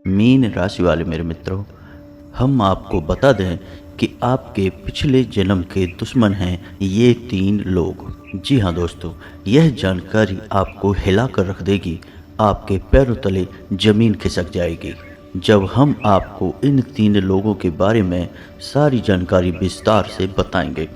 Mean राशि वाले मेरे मित्रों, हम आपको बता दें कि आपके पिछले जन्म के दुश्मन हैं ये 3 लोग। जी हाँ दोस्तों, यह जानकारी आपको हिला कर रख देगी, आपके पैरों तले जमीन खिसक जाएगी जब हम आपको इन 3 लोगों के बारे में सारी जानकारी विस्तार से बताएंगे।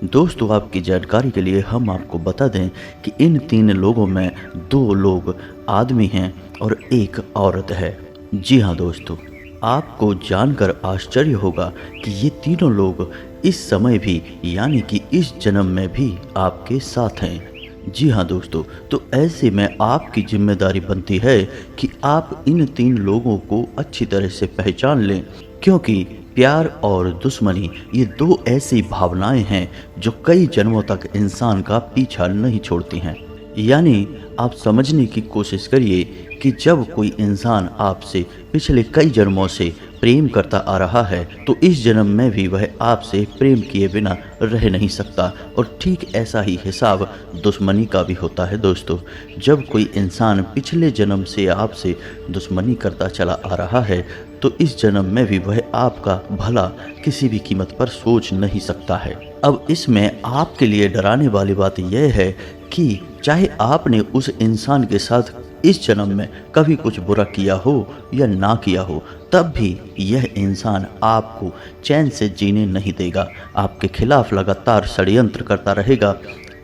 दोस्तों, आपकी जानकारी के लिए हम आपको बता दें कि इन 3 लोगों में 2 लोग आदमी हैं और 1 औरत है। जी हाँ दोस्तों, आपको जानकर आश्चर्य होगा कि ये तीनों लोग इस समय भी यानी कि इस जन्म में भी आपके साथ हैं। जी हाँ दोस्तों, तो ऐसे में आपकी जिम्मेदारी बनती है कि आप इन 3 लोगों को अच्छी तरह से पहचान लें, क्योंकि प्यार और दुश्मनी ये 2 ऐसी भावनाएं हैं जो कई जन्मों तक इंसान का पीछा नहीं छोड़ती हैं। यानी आप समझने की कोशिश करिए कि जब कोई इंसान आपसे पिछले कई जन्मों से प्रेम करता आ रहा है तो इस जन्म में भी वह आपसे प्रेम किए बिना रह नहीं सकता। और ठीक ऐसा ही हिसाब दुश्मनी का भी होता है दोस्तों। जब कोई इंसान पिछले जन्म से आपसे दुश्मनी करता चला आ रहा है तो इस जन्म में भी वह आपका भला किसी भी कीमत पर सोच नहीं सकता है। अब इसमें आपके लिए डराने वाली बात यह है कि चाहे आपने उस इंसान के साथ इस जन्म में कभी कुछ बुरा किया हो या ना किया हो, तब भी यह इंसान आपको चैन से जीने नहीं देगा। आपके खिलाफ लगातार षड्यंत्र करता रहेगा,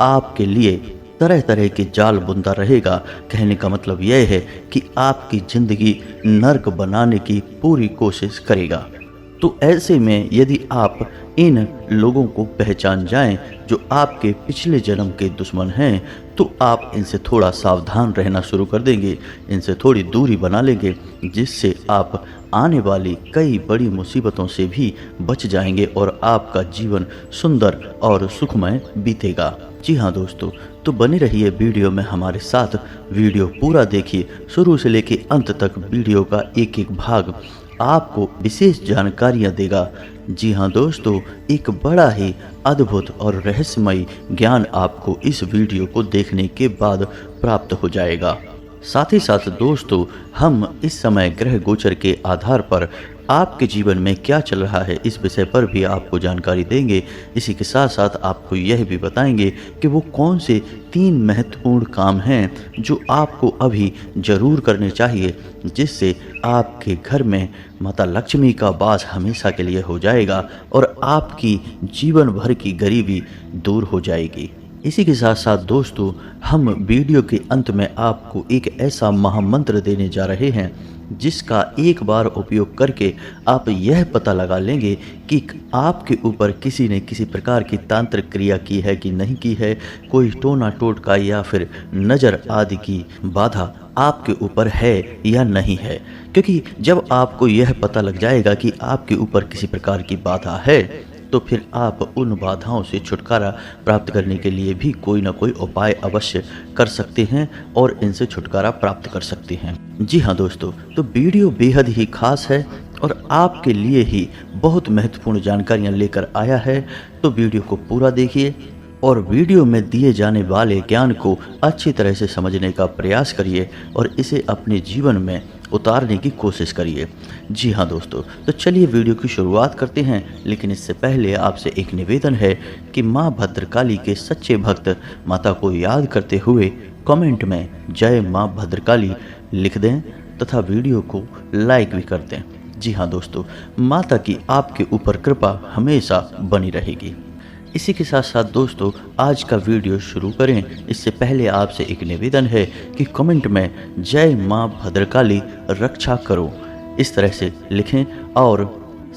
आपके लिए तरह तरह के जाल बुनता रहेगा। कहने का मतलब यह है कि आपकी ज़िंदगी नर्क बनाने की पूरी कोशिश करेगा। तो ऐसे में यदि आप इन लोगों को पहचान जाएं जो आपके पिछले जन्म के दुश्मन हैं, तो आप इनसे थोड़ा सावधान रहना शुरू कर देंगे, इनसे थोड़ी दूरी बना लेंगे, जिससे आप आने वाली कई बड़ी मुसीबतों से भी बच जाएंगे और आपका जीवन सुंदर और सुखमय बीतेगा। जी हाँ दोस्तों, तो बने रहिए वीडियो में हमारे साथ। वीडियो पूरा देखिए, शुरू से लेकर अंत तक वीडियो का एक एक भाग आपको विशेष जानकारियाँ देगा। जी हाँ दोस्तों, एक बड़ा ही अद्भुत और रहस्यमयी ज्ञान आपको इस वीडियो को देखने के बाद प्राप्त हो जाएगा। साथ ही साथ दोस्तों, हम इस समय ग्रह गोचर के आधार पर आपके जीवन में क्या चल रहा है इस विषय पर भी आपको जानकारी देंगे। इसी के साथ साथ आपको यह भी बताएंगे कि वो कौन से 3 महत्वपूर्ण काम हैं जो आपको अभी जरूर करने चाहिए, जिससे आपके घर में माता लक्ष्मी का वास हमेशा के लिए हो जाएगा और आपकी जीवन भर की गरीबी दूर हो जाएगी। इसी के साथ साथ दोस्तों, हम वीडियो के अंत में आपको एक ऐसा महामंत्र देने जा रहे हैं जिसका एक बार उपयोग करके आप यह पता लगा लेंगे कि आपके ऊपर किसी ने किसी प्रकार की तांत्रिक क्रिया की है कि नहीं की है, कोई टोना टोटका या फिर नज़र आदि की बाधा आपके ऊपर है या नहीं है। क्योंकि जब आपको यह पता लग जाएगा कि आपके ऊपर किसी प्रकार की बाधा है, तो फिर आप उन बाधाओं से छुटकारा प्राप्त करने के लिए भी कोई ना कोई उपाय अवश्य कर सकते हैं और इनसे छुटकारा प्राप्त कर सकते हैं। जी हाँ दोस्तों, तो वीडियो बेहद ही खास है और आपके लिए ही बहुत महत्वपूर्ण जानकारियाँ लेकर आया है। तो वीडियो को पूरा देखिए और वीडियो में दिए जाने वाले ज्ञान को अच्छी तरह से समझने का प्रयास करिए और इसे अपने जीवन में उतारने की कोशिश करिए। जी हाँ दोस्तों, तो चलिए वीडियो की शुरुआत करते हैं। लेकिन इससे पहले आपसे एक निवेदन है कि माँ भद्रकाली के सच्चे भक्त माता को याद करते हुए कमेंट में जय माँ भद्रकाली लिख दें तथा वीडियो को लाइक भी कर दें। जी हाँ दोस्तों, माता की आपके ऊपर कृपा हमेशा बनी रहेगी। इसी के साथ साथ दोस्तों, आज का वीडियो शुरू करें इससे पहले आपसे एक निवेदन है कि कमेंट में जय माँ भद्रकाली रक्षा करो इस तरह से लिखें और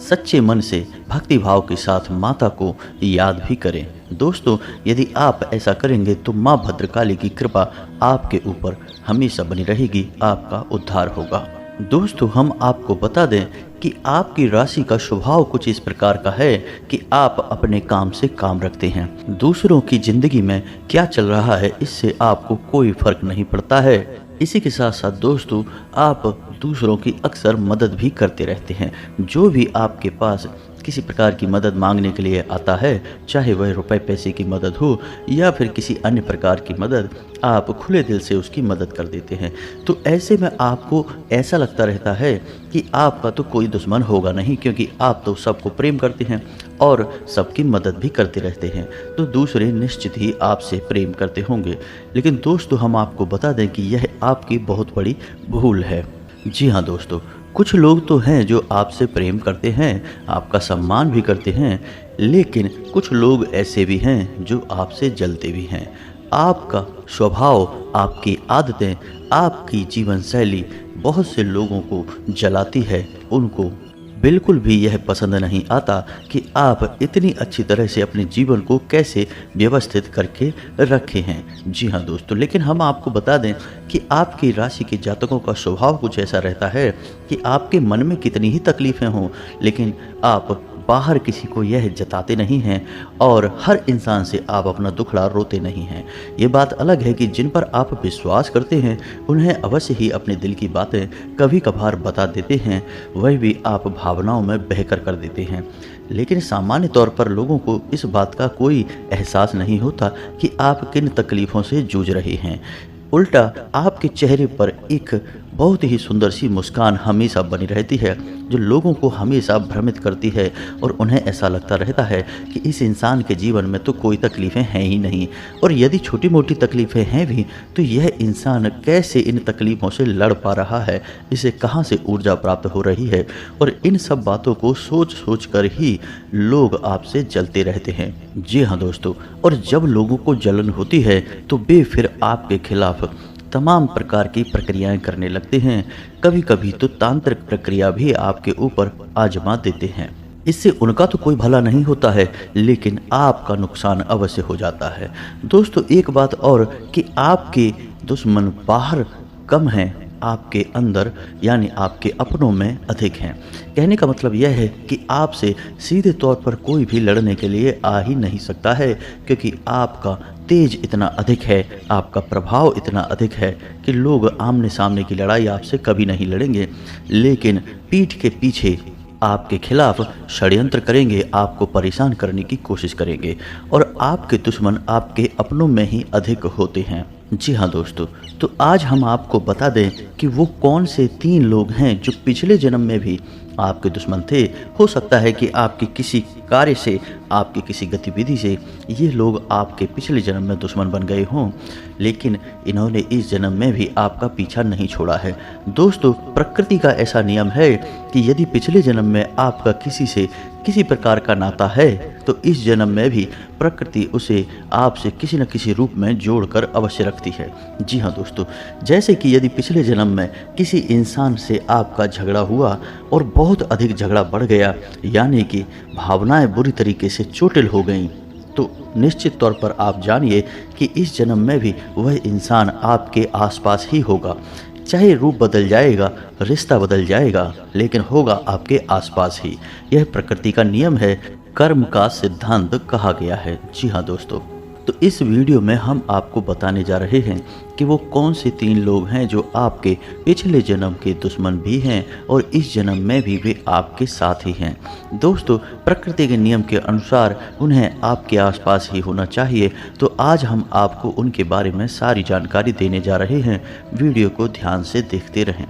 सच्चे मन से भक्ति भाव के साथ माता को याद भी करें। दोस्तों, यदि आप ऐसा करेंगे तो माँ भद्रकाली की कृपा आपके ऊपर हमेशा बनी रहेगी, आपका उद्धार होगा। दोस्तों, हम आपको बता दें कि आपकी राशि का स्वभाव कुछ इस प्रकार का है कि आप अपने काम से काम रखते हैं। दूसरों की जिंदगी में क्या चल रहा है इससे आपको कोई फर्क नहीं पड़ता है। इसी के साथ साथ दोस्तों, आप दूसरों की अक्सर मदद भी करते रहते हैं। जो भी आपके पास किसी प्रकार की मदद मांगने के लिए आता है, चाहे वह रुपए पैसे की मदद हो या फिर किसी अन्य प्रकार की मदद, आप खुले दिल से उसकी मदद कर देते हैं। तो ऐसे में आपको ऐसा लगता रहता है कि आपका तो कोई दुश्मन होगा नहीं, क्योंकि आप तो सबको प्रेम करते हैं और सबकी मदद भी करते रहते हैं, तो दूसरे निश्चित ही आपसे प्रेम करते होंगे। लेकिन दोस्तों, हम आपको बता दें कि यह आपकी बहुत बड़ी भूल है। जी हाँ दोस्तों, कुछ लोग तो हैं जो आपसे प्रेम करते हैं, आपका सम्मान भी करते हैं, लेकिन कुछ लोग ऐसे भी हैं जो आपसे जलते भी हैं। आपका स्वभाव, आपकी आदतें, आपकी जीवन शैली बहुत से लोगों को जलाती है। उनको बिल्कुल भी यह पसंद नहीं आता कि आप इतनी अच्छी तरह से अपने जीवन को कैसे व्यवस्थित करके रखे हैं। जी हाँ दोस्तों, लेकिन हम आपको बता दें कि आपकी राशि के जातकों का स्वभाव कुछ ऐसा रहता है कि आपके मन में कितनी ही तकलीफ़ें हों, लेकिन आप बाहर किसी को यह जताते नहीं हैं और हर इंसान से आप अपना दुखड़ा रोते नहीं हैं। ये बात अलग है कि जिन पर आप विश्वास करते हैं उन्हें अवश्य ही अपने दिल की बातें कभी कभार बता देते हैं, वह भी आप भावनाओं में बहकर कर देते हैं। लेकिन सामान्य तौर पर लोगों को इस बात का कोई एहसास नहीं होता कि आप किन तकलीफ़ों से जूझ रहे हैं। उल्टा आपके चेहरे पर एक बहुत ही सुंदर सी मुस्कान हमेशा बनी रहती है, जो लोगों को हमेशा भ्रमित करती है और उन्हें ऐसा लगता रहता है कि इस इंसान के जीवन में तो कोई तकलीफ़ें हैं ही नहीं, और यदि छोटी मोटी तकलीफ़ें हैं भी तो यह इंसान कैसे इन तकलीफ़ों से लड़ पा रहा है, इसे कहाँ से ऊर्जा प्राप्त हो रही है। और इन सब बातों को सोच सोच कर ही लोग आपसे जलते रहते हैं। जी हाँ दोस्तों, और जब लोगों को जलन होती है तो वे फिर आपके खिलाफ तमाम प्रकार की प्रक्रियाएं करने लगते हैं। कभी कभी तो तांत्रिक प्रक्रिया भी आपके ऊपर आजमा देते हैं। इससे उनका तो कोई भला नहीं होता है, लेकिन आपका नुकसान अवश्य हो जाता है। दोस्तों, एक बात और कि आपके दुश्मन बाहर कम हैं, आपके अंदर यानी आपके अपनों में अधिक हैं। कहने का मतलब यह है कि आपसे सीधे तौर पर कोई भी लड़ने के लिए आ ही नहीं सकता है, क्योंकि आपका तेज इतना अधिक है, आपका प्रभाव इतना अधिक है कि लोग आमने सामने की लड़ाई आपसे कभी नहीं लड़ेंगे, लेकिन पीठ के पीछे आपके खिलाफ षड्यंत्र करेंगे, आपको परेशान करने की कोशिश करेंगे। और आपके दुश्मन आपके अपनों में ही अधिक होते हैं। जी हाँ दोस्तों, तो आज हम आपको बता दें कि वो कौन से 3 लोग हैं जो पिछले जन्म में भी आपके दुश्मन थे। हो सकता है कि आपके किसी कार्य से, आपकी किसी गतिविधि से ये लोग आपके पिछले जन्म में दुश्मन बन गए हों, लेकिन इन्होंने इस जन्म में भी आपका पीछा नहीं छोड़ा है। दोस्तों, प्रकृति का ऐसा नियम है कि यदि पिछले जन्म में आपका किसी से किसी प्रकार का नाता है तो इस जन्म में भी प्रकृति उसे आपसे किसी न किसी रूप में जोड़कर अवश्य रखती है। जी हाँ दोस्तों, जैसे कि यदि पिछले जन्म में किसी इंसान से आपका झगड़ा हुआ और बहुत अधिक झगड़ा बढ़ गया, यानी कि भावनाएं बुरी तरीके से चोटिल हो गईं, तो निश्चित तौर पर आप जानिए कि इस जन्म में भी वह इंसान आपके आसपास ही होगा। चाहे रूप बदल जाएगा, रिश्ता बदल जाएगा, लेकिन होगा आपके आसपास ही। यह प्रकृति का नियम है, कर्म का सिद्धांत कहा गया है। जी हाँ दोस्तों, तो इस वीडियो में हम आपको बताने जा रहे हैं कि वो कौन से 3 लोग हैं जो आपके पिछले जन्म के दुश्मन भी हैं और इस जन्म में भी वे आपके साथ ही हैं। दोस्तों, प्रकृति के नियम के अनुसार उन्हें आपके आसपास ही होना चाहिए, तो आज हम आपको उनके बारे में सारी जानकारी देने जा रहे हैं। वीडियो को ध्यान से देखते रहें।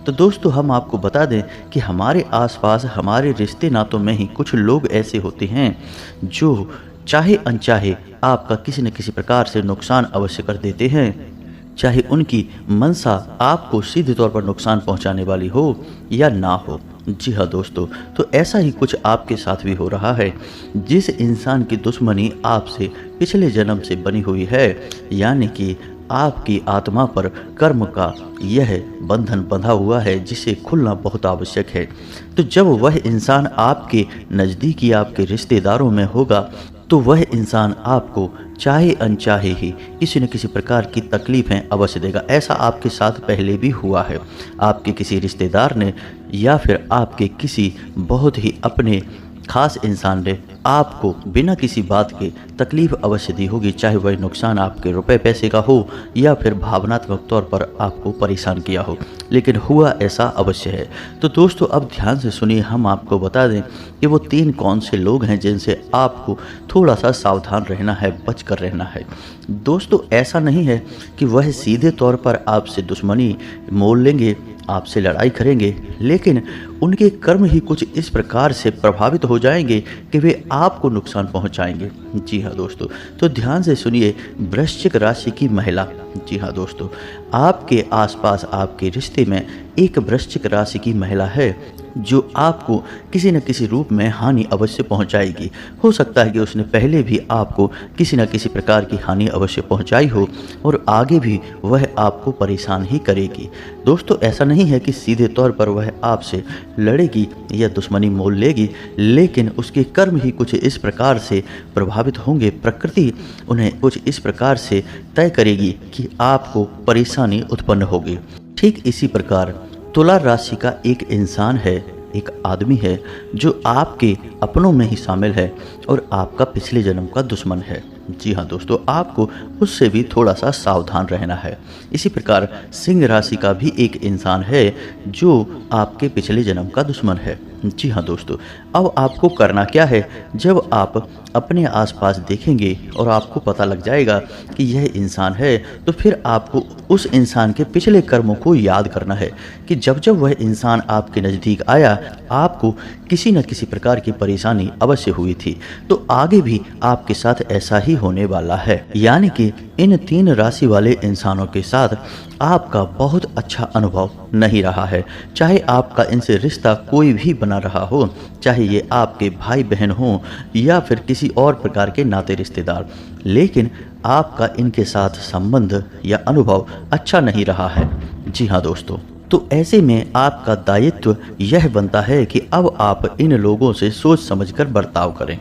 तो दोस्तों, हम आपको बता दें कि हमारे आसपास हमारे रिश्ते नातों में ही कुछ लोग ऐसे होते हैं जो चाहे अनचाहे आपका किसी न किसी प्रकार से नुकसान अवश्य कर देते हैं, चाहे उनकी मंशा आपको सीधे तौर पर नुकसान पहुंचाने वाली हो या ना हो। जी हाँ दोस्तों, तो ऐसा ही कुछ आपके साथ भी हो रहा है। जिस इंसान की दुश्मनी आपसे पिछले जन्म से बनी हुई है, यानी कि आपकी आत्मा पर कर्म का यह बंधन बंधा हुआ है, जिसे खुलना बहुत आवश्यक है। तो जब वह इंसान आपके नज़दीकी आपके रिश्तेदारों में होगा तो वह इंसान आपको चाहे अनचाहे ही किसी न किसी प्रकार की तकलीफ़ें अवश्य देगा। ऐसा आपके साथ पहले भी हुआ है। आपके किसी रिश्तेदार ने या फिर आपके किसी बहुत ही अपने खास इंसान ने आपको बिना किसी बात के तकलीफ अवश्य दी होगी, चाहे वह नुकसान आपके रुपए पैसे का हो या फिर भावनात्मक तौर पर आपको परेशान किया हो, लेकिन हुआ ऐसा अवश्य है। तो दोस्तों, अब ध्यान से सुनिए, हम आपको बता दें कि वो 3 कौन से लोग हैं जिनसे आपको थोड़ा सा सावधान रहना है, बच कर रहना है। दोस्तों, ऐसा नहीं है कि वह सीधे तौर पर आपसे दुश्मनी मोल लेंगे, आपसे लड़ाई करेंगे, लेकिन उनके कर्म ही कुछ इस प्रकार से प्रभावित हो जाएंगे कि वे आपको नुकसान पहुंचाएंगे। जी हाँ दोस्तों, तो ध्यान से सुनिए। वृश्चिक राशि की महिला, जी हाँ दोस्तों, आपके आसपास आपके रिश्ते में एक वृश्चिक राशि की महिला है जो आपको किसी न किसी रूप में हानि अवश्य पहुंचाएगी। हो सकता है कि उसने पहले भी आपको किसी न किसी प्रकार की हानि अवश्य पहुंचाई हो और आगे भी वह आपको परेशान ही करेगी। दोस्तों, ऐसा नहीं है कि सीधे तौर पर वह आपसे लड़ेगी या दुश्मनी मोल लेगी, लेकिन उसके कर्म ही कुछ इस प्रकार से प्रभावित होंगे, प्रकृति उन्हें कुछ इस प्रकार से तय करेगी कि आपको परेशानी उत्पन्न होगी। ठीक इसी प्रकार तुला राशि का एक इंसान है, एक आदमी है जो आपके अपनों में ही शामिल है और आपका पिछले जन्म का दुश्मन है। जी हाँ दोस्तों, आपको उससे भी थोड़ा सा सावधान रहना है। इसी प्रकार सिंह राशि का भी एक इंसान है जो आपके पिछले जन्म का दुश्मन है। जी हाँ दोस्तों, अब आपको करना क्या है, जब आप अपने आसपास देखेंगे और आपको पता लग जाएगा कि यह इंसान है, तो फिर आपको उस इंसान के पिछले कर्मों को याद करना है कि जब जब वह इंसान आपके नज़दीक आया, आपको किसी न किसी प्रकार की परेशानी अवश्य हुई थी, तो आगे भी आपके साथ ऐसा ही होने वाला है। यानी कि इन 3 राशि वाले इंसानों के साथ आपका बहुत अच्छा अनुभव नहीं रहा है। चाहे आपका इनसे रिश्ता कोई भी बना रहा हो, चाहे ये आपके भाई बहन हों या फिर किसी और प्रकार के नाते रिश्तेदार, लेकिन आपका इनके साथ संबंध या अनुभव अच्छा नहीं रहा है। जी हाँ दोस्तों, तो ऐसे में आपका दायित्व यह बनता है कि अब आप इन लोगों से सोच समझकर बर्ताव करें,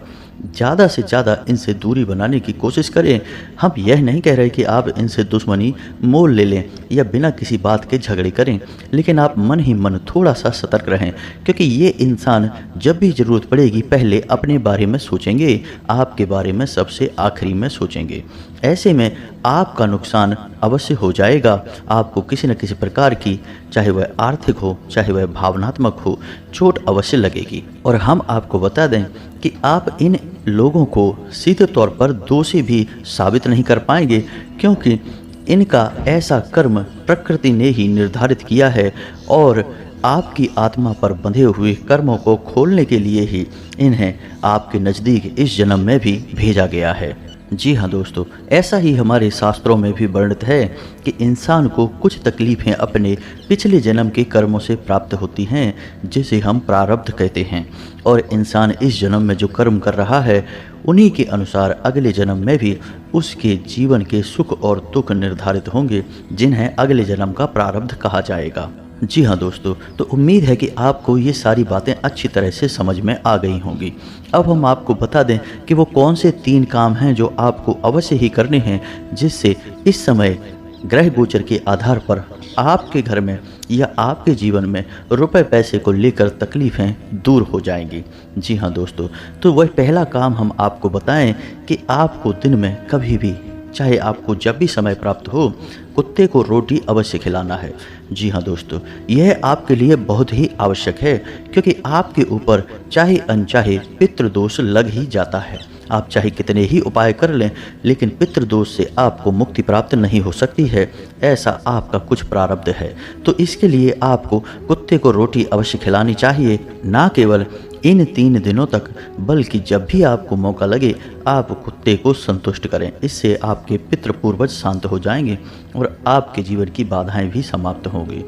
ज़्यादा से ज़्यादा इनसे दूरी बनाने की कोशिश करें। हम यह नहीं कह रहे कि आप इनसे दुश्मनी मोल ले लें या बिना किसी बात के झगड़े करें, लेकिन आप मन ही मन थोड़ा सा सतर्क रहें, क्योंकि ये इंसान जब भी ज़रूरत पड़ेगी पहले अपने बारे में सोचेंगे, आपके बारे में सबसे आखिरी में सोचेंगे। ऐसे में आपका नुकसान अवश्य हो जाएगा। आपको किसी न किसी प्रकार की, चाहे वह आर्थिक हो चाहे वह भावनात्मक हो, चोट अवश्य लगेगी। और हम आपको बता दें कि आप इन लोगों को सीधे तौर पर दोषी भी साबित नहीं कर पाएंगे, क्योंकि इनका ऐसा कर्म प्रकृति ने ही निर्धारित किया है और आपकी आत्मा पर बंधे हुए कर्मों को खोलने के लिए ही इन्हें आपके नज़दीक इस जन्म में भी भेजा गया है। जी हाँ दोस्तों, ऐसा ही हमारे शास्त्रों में भी वर्णित है कि इंसान को कुछ तकलीफ़ें अपने पिछले जन्म के कर्मों से प्राप्त होती हैं, जिसे हम प्रारब्ध कहते हैं, और इंसान इस जन्म में जो कर्म कर रहा है उन्हीं के अनुसार अगले जन्म में भी उसके जीवन के सुख और दुख निर्धारित होंगे, जिन्हें अगले जन्म का प्रारब्ध कहा जाएगा। जी हाँ दोस्तों, तो उम्मीद है कि आपको ये सारी बातें अच्छी तरह से समझ में आ गई होंगी। अब हम आपको बता दें कि वो कौन से 3 काम हैं जो आपको अवश्य ही करने हैं, जिससे इस समय ग्रह गोचर के आधार पर आपके घर में या आपके जीवन में रुपए पैसे को लेकर तकलीफ़ें दूर हो जाएंगी। जी हाँ दोस्तों, तो वह पहला काम हम आपको बताएं कि आपको दिन में कभी भी, चाहे आपको जब भी समय प्राप्त हो, कुत्ते को रोटी अवश्य खिलाना है। जी हाँ दोस्तों, यह आपके लिए बहुत ही आवश्यक है, क्योंकि आपके ऊपर चाहे अनचाहे पितृदोष लग ही जाता है। आप चाहे कितने ही उपाय कर लें, लेकिन पितृदोष से आपको मुक्ति प्राप्त नहीं हो सकती है, ऐसा आपका कुछ प्रारब्ध है। तो इसके लिए आपको कुत्ते को रोटी अवश्य खिलानी चाहिए, ना केवल इन 3 दिनों तक, बल्कि जब भी आपको मौका लगे आप कुत्ते को संतुष्ट करें। इससे आपके पितृ पूर्वज शांत हो जाएंगे और आपके जीवन की बाधाएं भी समाप्त होंगी।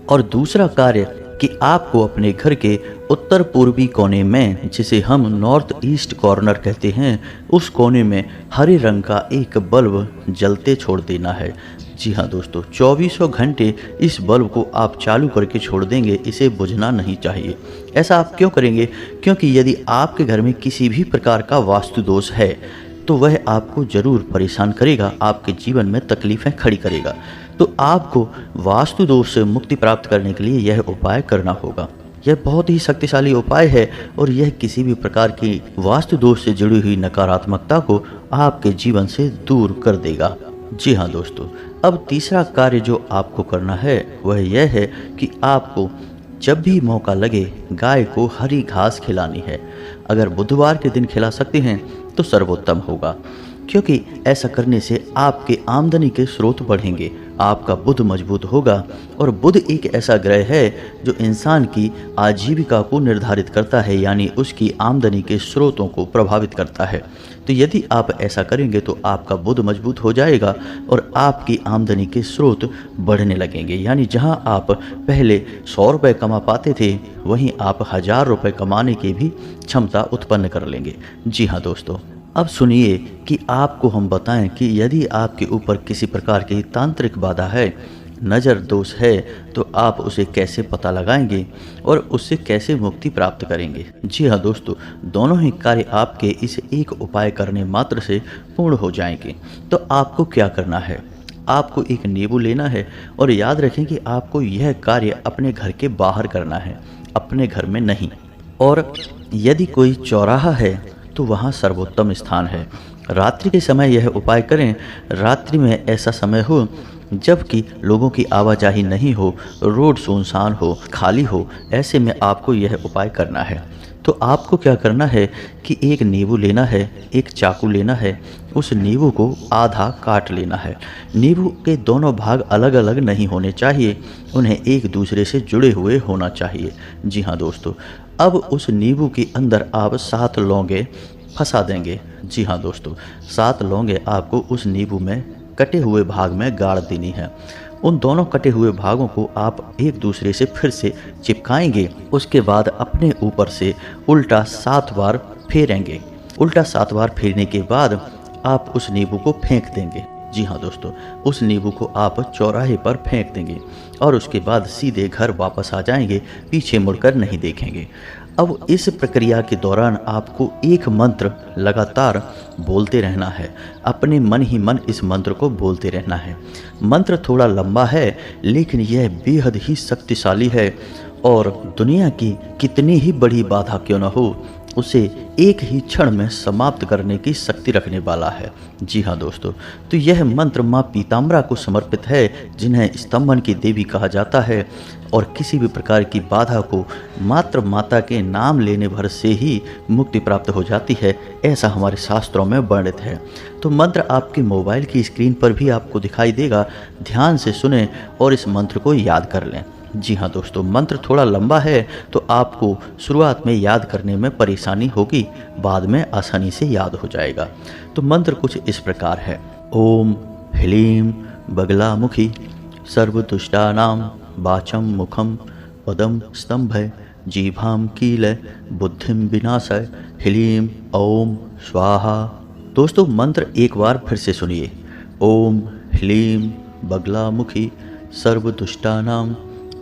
और दूसरा कार्य कि आपको अपने घर के उत्तर पूर्वी कोने में, जिसे हम नॉर्थ ईस्ट कॉर्नर कहते हैं, उस कोने में हरे रंग का एक बल्ब जलते छोड़ देना है। जी हाँ दोस्तों, 2400 घंटे इस बल्ब को आप चालू करके छोड़ देंगे, इसे बुझना नहीं चाहिए। ऐसा आप क्यों करेंगे? क्योंकि यदि आपके घर में किसी भी प्रकार का वास्तु दोष है तो वह आपको ज़रूर परेशान करेगा, आपके जीवन में तकलीफ़ें खड़ी करेगा। तो आपको वास्तु दोष से मुक्ति प्राप्त करने के लिए यह उपाय करना होगा। यह बहुत ही शक्तिशाली उपाय है और यह किसी भी प्रकार की वास्तु दोष से जुड़ी हुई नकारात्मकता को आपके जीवन से दूर कर देगा। जी हाँ दोस्तों, अब तीसरा कार्य जो आपको करना है वह यह है कि आपको जब भी मौका लगे गाय को हरी घास खिलानी है। अगर बुधवार के दिन खिला सकते हैं तो सर्वोत्तम होगा। क्योंकि ऐसा करने से आपके आमदनी के स्रोत बढ़ेंगे, आपका बुध मजबूत होगा। और बुध एक ऐसा ग्रह है जो इंसान की आजीविका को निर्धारित करता है, यानी उसकी आमदनी के स्रोतों को प्रभावित करता है। तो यदि आप ऐसा करेंगे तो आपका बुध मजबूत हो जाएगा और आपकी आमदनी के स्रोत बढ़ने लगेंगे, यानी जहां आप पहले 100 रुपये कमा पाते थे वहीं आप 1000 रुपये कमाने की भी क्षमता उत्पन्न कर लेंगे। जी हाँ दोस्तों, अब सुनिए कि आपको हम बताएं कि यदि आपके ऊपर किसी प्रकार की तांत्रिक बाधा है, नज़र दोष है, तो आप उसे कैसे पता लगाएंगे और उससे कैसे मुक्ति प्राप्त करेंगे। जी हाँ दोस्तों, दोनों ही कार्य आपके इस एक उपाय करने मात्र से पूर्ण हो जाएंगे। तो आपको क्या करना है, आपको एक नींबू लेना है और याद रखें कि आपको यह कार्य अपने घर के बाहर करना है, अपने घर में नहीं। और यदि कोई चौराहा है तो वहाँ सर्वोत्तम स्थान है। रात्रि के समय यह उपाय करें। रात्रि में ऐसा समय हो जबकि लोगों की आवाजाही नहीं हो, रोड सुनसान हो, खाली हो, ऐसे में आपको यह उपाय करना है। तो आपको क्या करना है कि एक नींबू लेना है, एक चाकू लेना है, उस नींबू को आधा काट लेना है। नींबू के दोनों भाग अलग अलग नहीं होने चाहिए, उन्हें एक दूसरे से जुड़े हुए होना चाहिए। जी हाँ दोस्तों, अब उस नींबू के अंदर आप 7 लौंगे फंसा देंगे। जी हाँ दोस्तों, 7 लौंगे आपको उस नींबू में कटे हुए भाग में गाड़ देनी है। उन दोनों कटे हुए भागों को आप एक दूसरे से फिर से चिपकाएंगे। उसके बाद अपने ऊपर से उल्टा 7 बार फेरेंगे। उल्टा 7 बार फेरने के बाद आप उस नींबू को फेंक देंगे। जी हाँ दोस्तों, उस नींबू को आप चौराहे पर फेंक देंगे और उसके बाद सीधे घर वापस आ जाएंगे, पीछे मुड़कर नहीं देखेंगे। अब इस प्रक्रिया के दौरान आपको एक मंत्र लगातार बोलते रहना है। अपने मन ही मन इस मंत्र को बोलते रहना है। मंत्र थोड़ा लंबा है लेकिन यह बेहद ही शक्तिशाली है और दुनिया की कितनी ही बड़ी बाधा क्यों न हो, उसे एक ही क्षण में समाप्त करने की शक्ति रखने वाला है। जी हाँ दोस्तों, तो यह मंत्र माँ पीताम्बरा को समर्पित है, जिन्हें स्तंभन की देवी कहा जाता है। और किसी भी प्रकार की बाधा को मात्र माता के नाम लेने भर से ही मुक्ति प्राप्त हो जाती है, ऐसा हमारे शास्त्रों में वर्णित है। तो मंत्र आपके मोबाइल की स्क्रीन पर भी आपको दिखाई देगा। ध्यान से सुनें और इस मंत्र को याद कर लें। जी हाँ दोस्तों, मंत्र थोड़ा लंबा है तो आपको शुरुआत में याद करने में परेशानी होगी, बाद में आसानी से याद हो जाएगा। तो मंत्र कुछ इस प्रकार है। ओम ह्लीं बगलामुखी सर्वदुष्टानां वाचं मुखं पदं स्तंभय जीभां कीलय बुद्धिं विनाशय ह्लीं ओम स्वाहा। दोस्तों, मंत्र एक बार फिर से सुनिए। ओम ह्लीं बगलामुखी सर्वदुष्टानां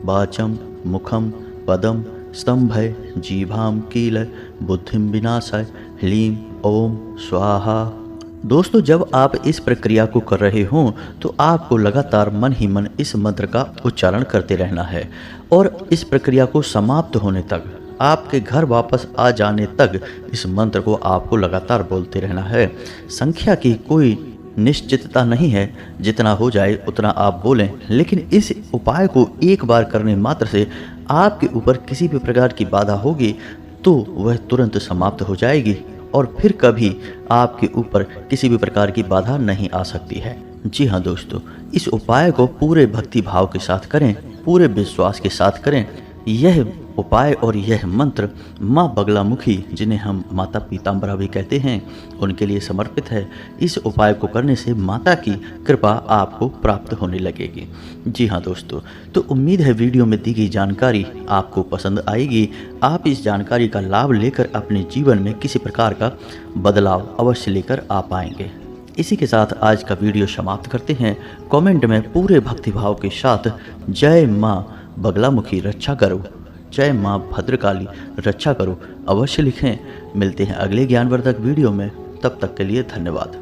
वाचं मुखं पदं स्तंभय जीभां कीलय बुद्धिं विनाशय ह्लीं ओम स्वाहा। दोस्तों, जब आप इस प्रक्रिया को कर रहे हों तो आपको लगातार मन ही मन इस मंत्र का उच्चारण करते रहना है और इस प्रक्रिया को समाप्त होने तक, आपके घर वापस आ जाने तक इस मंत्र को आपको लगातार बोलते रहना है। संख्या की कोई निश्चितता नहीं है, जितना हो जाए उतना आप बोलें, लेकिन इस उपाय को एक बार करने मात्र से आपके ऊपर किसी भी प्रकार की बाधा होगी तो वह तुरंत समाप्त हो जाएगी और फिर कभी आपके ऊपर किसी भी प्रकार की बाधा नहीं आ सकती है। जी हाँ दोस्तों, इस उपाय को पूरे भक्ति भाव के साथ करें, पूरे विश्वास के साथ करें। यह उपाय और यह मंत्र माँ बगलामुखी, जिन्हें हम माता पीताम्बरा भी कहते हैं, उनके लिए समर्पित है। इस उपाय को करने से माता की कृपा आपको प्राप्त होने लगेगी। जी हाँ दोस्तों, तो उम्मीद है वीडियो में दी गई जानकारी आपको पसंद आएगी। आप इस जानकारी का लाभ लेकर अपने जीवन में किसी प्रकार का बदलाव अवश्य लेकर आ पाएंगे। इसी के साथ आज का वीडियो समाप्त करते हैं। कमेंट में पूरे भक्तिभाव के साथ जय माँ बगलामुखी रक्षा करो, जय माँ भद्रकाली रक्षा करो अवश्य लिखें। मिलते हैं अगले ज्ञानवर्धक वीडियो में, तब तक के लिए धन्यवाद।